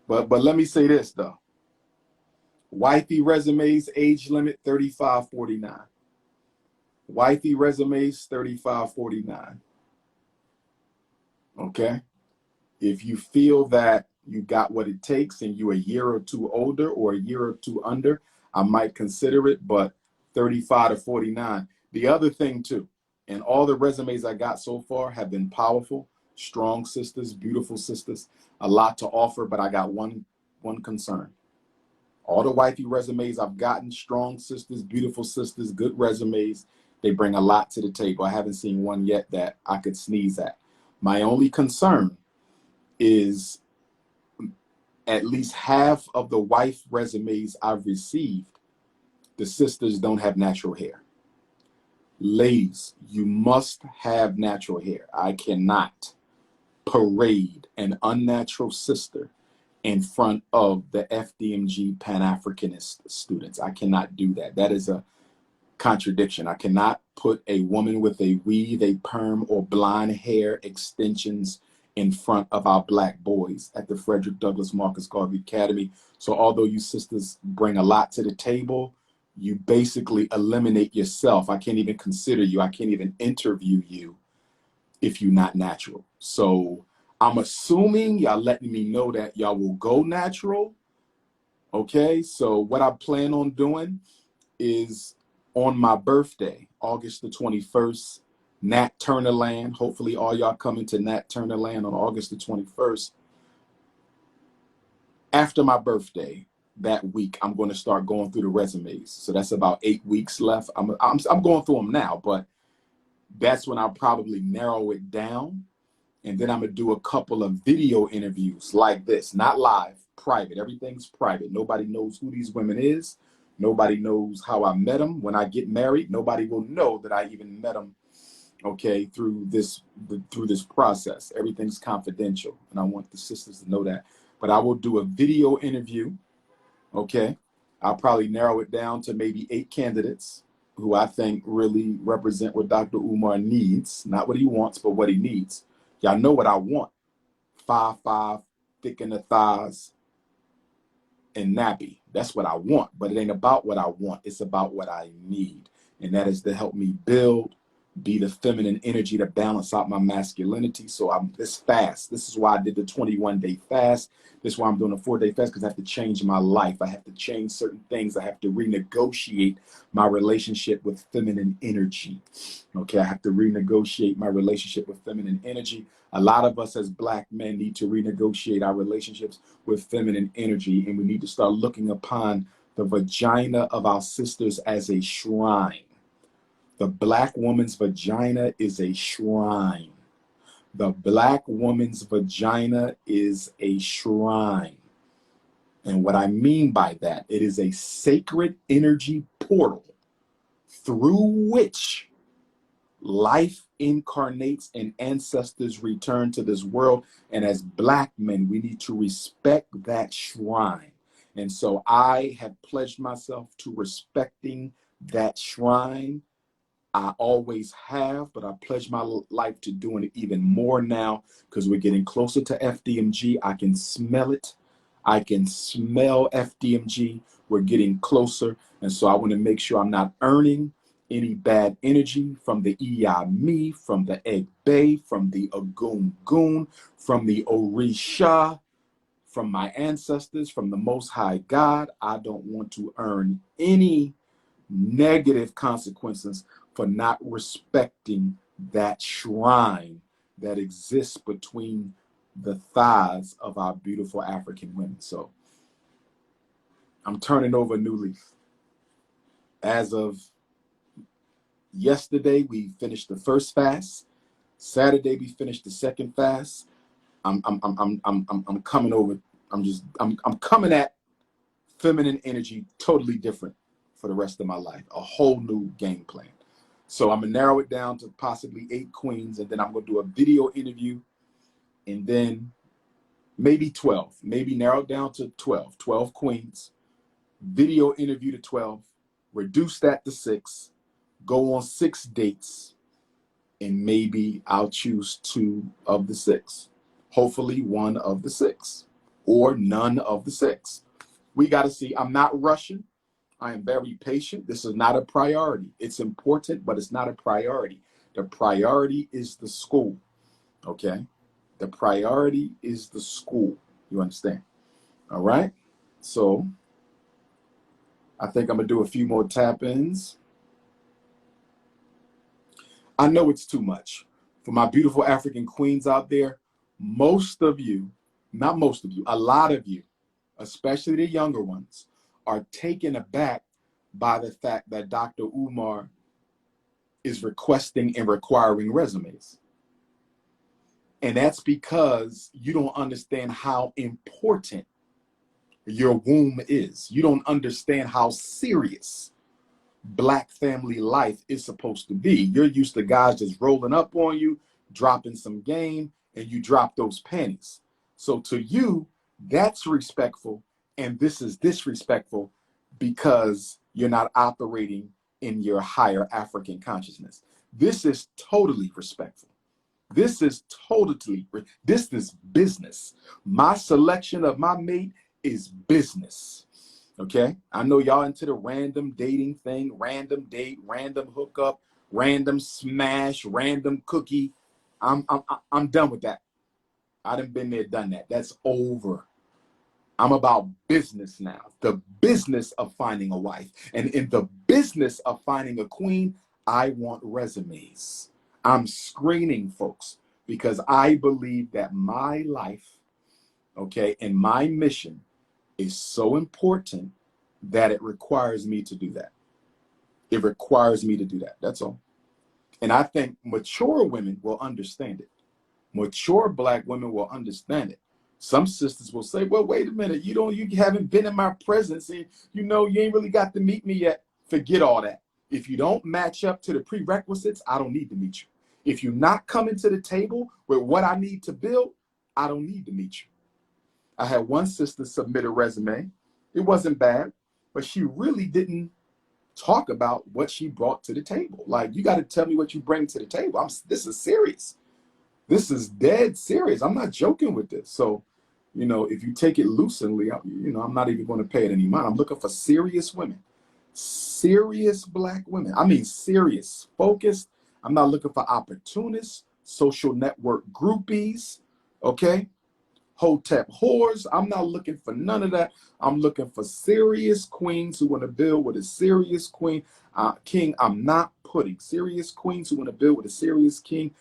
But let me say this though. Wifey resumes, age limit 35-49. Wifey resumes 35-49. Okay? If you feel that you got what it takes and you're a year or two older or a year or two under, I might consider it, but 35 to 49. The other thing too, and all the resumes I got so far have been powerful, strong sisters, beautiful sisters, a lot to offer, but I got one concern. All the wifey resumes I've gotten, strong sisters, beautiful sisters, good resumes, they bring a lot to the table. I haven't seen one yet that I could sneeze at. My only concern is at least half of the wife resumes I've received, the sisters don't have natural hair. Ladies, you must have natural hair. I cannot parade an unnatural sister in front of the FDMG Pan-Africanist students. I cannot do that. That is a contradiction. I cannot put a woman with a weave, a perm, or blonde hair extensions in front of our Black boys at the Frederick Douglass Marcus Garvey Academy. So although you sisters bring a lot to the table, you basically eliminate yourself. I can't even consider you. I can't even interview you if you're not natural. So I'm assuming y'all letting me know that y'all will go natural. Okay, so what I plan on doing is on my birthday, August the 21st, Nat Turner Land. Hopefully all y'all coming to Nat Turner Land on August the 21st. After my birthday, that week, I'm going to start going through the resumes. So that's about 8 weeks left. I'm going through them now, but that's when I'll probably narrow it down. And then I'm going to do a couple of video interviews like this, not live, private. Everything's private. Nobody knows who these women is. Nobody knows how I met them. When I get married, nobody will know that I even met them, okay, through this process. Everything's confidential, and I want the sisters to know that. But I will do a video interview, okay? I'll probably narrow it down to maybe 8 candidates who I think really represent what Dr. Umar needs, not what he wants, but what he needs. Y'all know what I want. 5'5", thick in the thighs, and nappy. That's what I want, but it ain't about what I want. It's about what I need, and that is to help me build, be the feminine energy to balance out my masculinity. So I'm this fast. This is why I did the 21-day fast. This is why I'm doing a 4-day fast, because I have to change my life. I have to change certain things. I have to renegotiate my relationship with feminine energy. Okay, I have to renegotiate my relationship with feminine energy. A lot of us as Black men need to renegotiate our relationships with feminine energy, and we need to start looking upon the vagina of our sisters as a shrine. The Black woman's vagina is a shrine. The Black woman's vagina is a shrine. And what I mean by that, it is a sacred energy portal through which life incarnates and ancestors return to this world. And as Black men, we need to respect that shrine. And so I have pledged myself to respecting that shrine. I always have, but I pledge my life to doing it even more now, because we're getting closer to FDMG. I can smell it. I can smell FDMG. We're getting closer. And so I want to make sure I'm not earning any bad energy from the Iyami, from the Egbe, from the Ogungun, from the Orisha, from my ancestors, from the Most High God. I don't want to earn any negative consequences for not respecting that shrine that exists between the thighs of our beautiful African women. So I'm turning over a new leaf. As of yesterday, we finished the first fast. Saturday, we finished the second fast. I'm coming over. I'm coming at feminine energy totally different for the rest of my life. A whole new game plan. So I'm gonna narrow it down to possibly 8 queens, and then I'm gonna do a video interview, and then maybe 12, maybe narrow it down to 12 queens, video interview to 12, reduce that to 6, go on 6 dates, and maybe I'll choose 2 of the 6. Hopefully 1 of the 6. or none of the 6. We got to see. I'm not rushing. I am very patient. This is not a priority. It's important, but it's not a priority. The priority is the school, okay? The priority is the school. You understand? All right? So I think I'm going to do a few more tap-ins. I know it's too much. For my beautiful African queens out there, most of you, not most of you, a lot of you, especially the younger ones, are taken aback by the fact that Dr. Umar is requesting and requiring resumes. And that's because you don't understand how important your womb is. You don't understand how serious Black family life is supposed to be. You're used to guys just rolling up on you, dropping some game, and you drop those panties. So to you, that's respectful, and this is disrespectful because you're not operating in your higher African consciousness. This is totally respectful. This is this is business. My selection of my mate is business. Okay, I know y'all into the random dating thing, random date, random hookup, random smash, random cookie. I'm done with that. I done been there, done that. That's over. I'm about business now. The business of finding a wife. And in the business of finding a queen, I want resumes. I'm screening folks because I believe that my life, okay, and my mission is so important that it requires me to do that. It requires me to do that. That's all. And I think mature women will understand it. Mature Black women will understand it. Some sisters will say, well, wait a minute, you haven't been in my presence, and you ain't really got to meet me yet. Forget all that. If you don't match up to the prerequisites, I don't need to meet you. If you're not coming to the table with what I need to build, I don't need to meet you. I had one sister submit a resume. It wasn't bad, but she really didn't talk about what she brought to the table. Like, you got to tell me what you bring to the table. This is serious. This is dead serious. I'm not joking with this. So, if you take it loosely, I'm not even going to pay it any mind. I'm looking for serious women, serious Black women. I mean, serious, focused. I'm not looking for opportunists, social network groupies, okay? Hotep whores. I'm not looking for none of that. I'm looking for serious queens who want to build with a serious queen. King, I'm not putting serious queens who want to build with a serious king.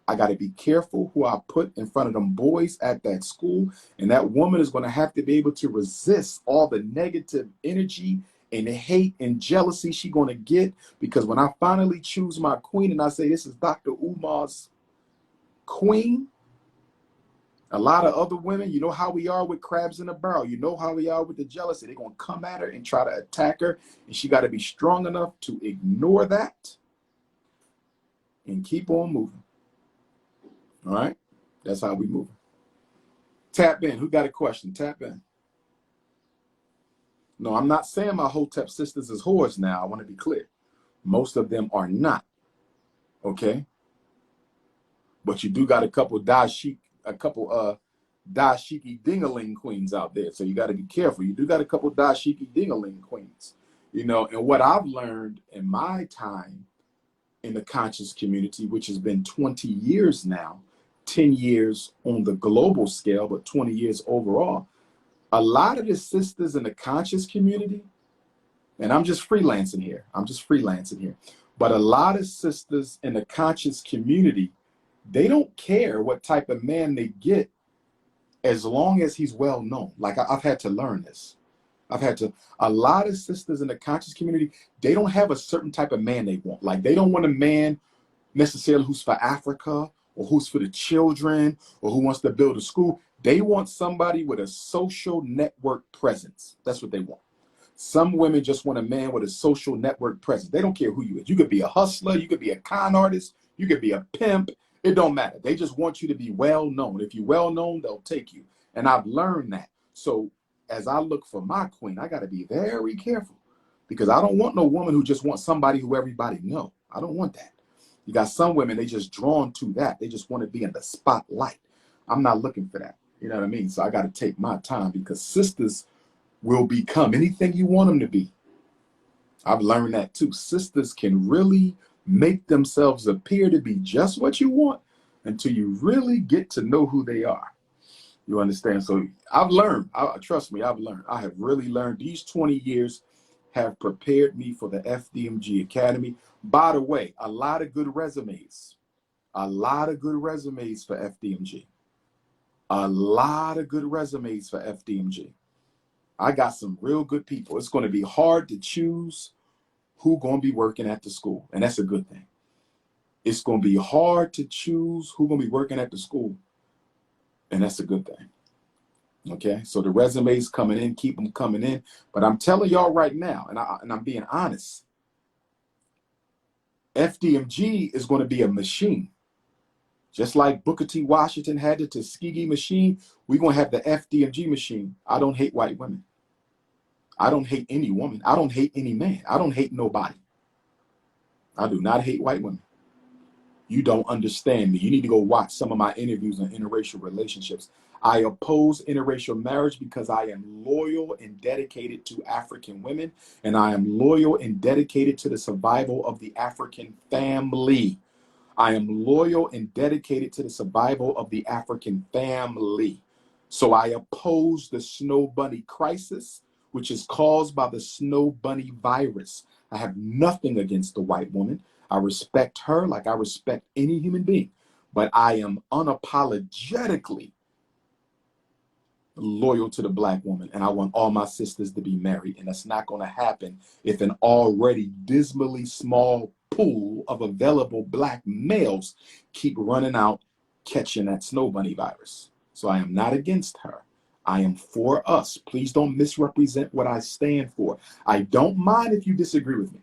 I got to be careful who I put in front of them boys at that school. And that woman is going to have to be able to resist all the negative energy and hate and jealousy she's going to get. Because when I finally choose my queen and I say, this is Dr. Umar's queen, a lot of other women, you know how we are with crabs in a barrel. You know how we are with the jealousy. They're going to come at her and try to attack her. And she got to be strong enough to ignore that and keep on moving. All right? That's how we move. Tap in. Who got a question? Tap in. No, I'm not saying my Hotep sisters is whores now. I want to be clear. Most of them are not. Okay? But you do got a couple dashiki dingaling queens out there. So you got to be careful. You do got a couple dashiki dingaling queens. And what I've learned in my time in the conscious community, which has been 20 years now, 10 years on the global scale, but 20 years overall, a lot of the sisters in the conscious community, and I'm just freelancing here, but a lot of sisters in the conscious community, they don't care what type of man they get as long as he's well known. Like, I've had to learn this. A lot of sisters in the conscious community, they don't have a certain type of man they want. Like, they don't want a man necessarily who's for Africa or who's for the children or who wants to build a school. They want somebody with a social network presence. That's what they want. Some women just want a man with a social network presence. They don't care who you is. You could be a hustler. You could be a con artist. You could be a pimp. It don't matter. They just want you to be well known. If you're well known, they'll take you. And I've learned that. So as I look for my queen, I got to be very careful because I don't want no woman who just wants somebody who everybody know. I don't want that. You got some women, they just drawn to that. They just want to be in the spotlight. I'm not looking for that. You know what I mean? So I got to take my time, because sisters will become anything you want them to be. I've learned that too. Sisters can really make themselves appear to be just what you want until you really get to know who they are. You understand? So I've learned, trust me, I've learned. I have really learned. These 20 years have prepared me for the FDMG Academy. By the way, a lot of good resumes. A lot of good resumes for FDMG. A lot of good resumes for FDMG. I got some real good people. It's going to be hard to choose who's going to be working at the school, and that's a good thing. It's going to be hard to choose who's going to be working at the school, and that's a good thing. Okay, so the resumes coming in, keep them coming in. But I'm telling y'all right now, and I'm being honest, FDMG is going to be a machine. Just like Booker T. Washington had the Tuskegee machine, we're going to have the FDMG machine. I don't hate white women. I don't hate any woman. I don't hate any man. I don't hate nobody. I do not hate white women. You don't understand me. You need to go watch some of my interviews on interracial relationships. I oppose interracial marriage because I am loyal and dedicated to African women, and I am loyal and dedicated to the survival of the African family. I am loyal and dedicated to the survival of the African family. So I oppose the snow bunny crisis, which is caused by the snow bunny virus. I have nothing against the white woman. I respect her like I respect any human being, but I am unapologetically loyal to the black woman, and I want all my sisters to be married, and that's not going to happen if an already dismally small pool of available black males keep running out catching that snow bunny virus. So I am not against her. I am for us. Please don't misrepresent what I stand for. I don't mind if you disagree with me.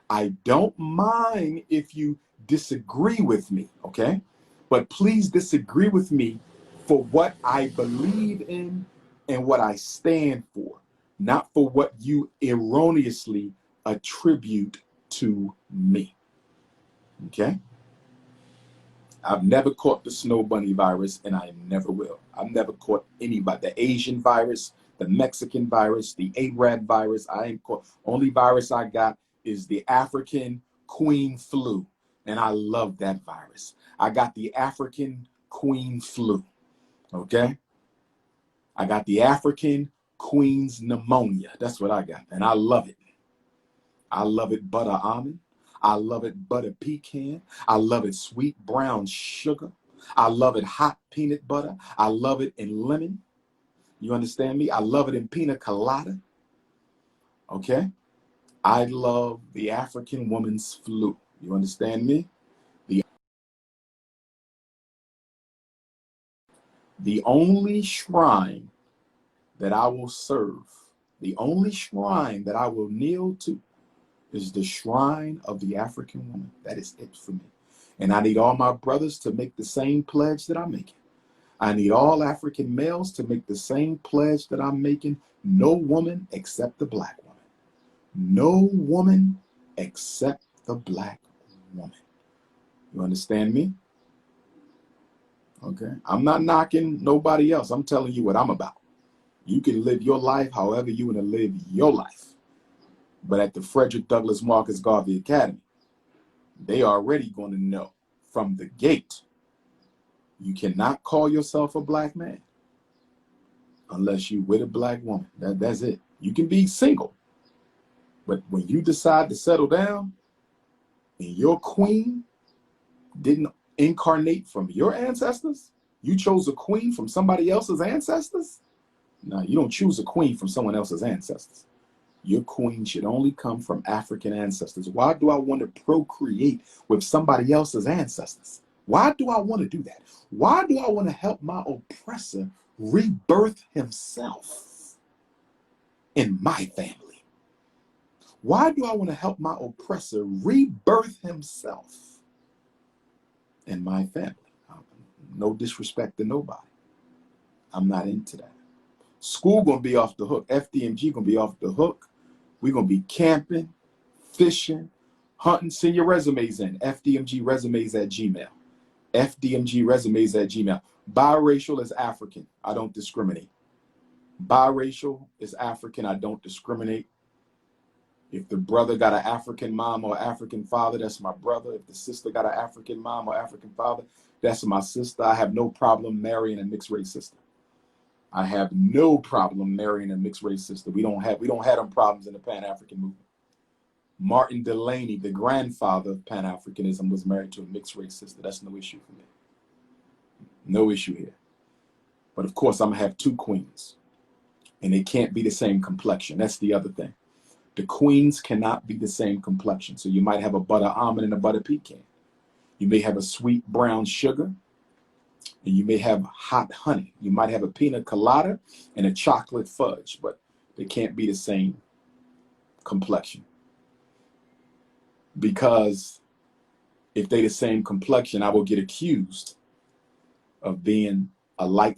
I don't mind if you disagree with me, okay? But please disagree with me for what I believe in and what I stand for, not for what you erroneously attribute to me, okay? I've never caught the snow bunny virus, and I never will. I've never caught anybody. The Asian virus, the Mexican virus, the Arab virus, I ain't caught. Only virus I got is the African queen flu, and I love that virus. I got the African queen flu, okay? I got the African queen's pneumonia. That's what I got, and I love it. I love it butter almond. I love it butter pecan. I love it sweet brown sugar. I love it hot peanut butter. I love it in lemon. You understand me? I love it in pina colada. Okay? I love the African woman's flu. You understand me? The only shrine that I will serve, the only shrine that I will kneel to is the shrine of the African woman. That is it for me. And I need all my brothers to make the same pledge that I'm making. I need all African males to make the same pledge that I'm making. No woman except the black woman. No woman except the black woman. You understand me? Okay. I'm not knocking nobody else. I'm telling you what I'm about. You can live your life however you want to live your life. But at the Frederick Douglass Marcus Garvey Academy, they are already going to know from the gate, you cannot call yourself a black man unless you're with a black woman. That's it. You can be single, but when you decide to settle down and your queen didn't incarnate from your ancestors, you chose a queen from somebody else's ancestors? No, you don't choose a queen from someone else's ancestors. Your queen should only come from African ancestors. Why do I want to procreate with somebody else's ancestors? Why do I want to do that? Why do I want to help my oppressor rebirth himself in my family? Why do I want to help my oppressor rebirth himself in my family? No disrespect to nobody. I'm not into that. School gonna be off the hook. FDMG gonna be off the hook. We're gonna be camping, fishing, hunting. Send your resumes in. FDMG resumes at Gmail. FDMG resumes at Gmail. Biracial is African. I don't discriminate. Biracial is African. I don't discriminate. If the brother got an African mom or African father, that's my brother. If the sister got an African mom or African father, that's my sister. I have no problem marrying a mixed race sister. I have no problem marrying a mixed race sister. We don't have them problems in the Pan-African movement. Martin Delaney, the grandfather of Pan-Africanism, was married to a mixed race sister. That's no issue for me. No issue here. But of course, I'm gonna have two queens, and they can't be the same complexion. That's the other thing. The queens cannot be the same complexion. So you might have a butter almond and a butter pecan. You may have a sweet brown sugar, and you may have hot honey. You might have a pina colada and a chocolate fudge, but they can't be the same complexion. Because if they're the same complexion, I will get accused of being a light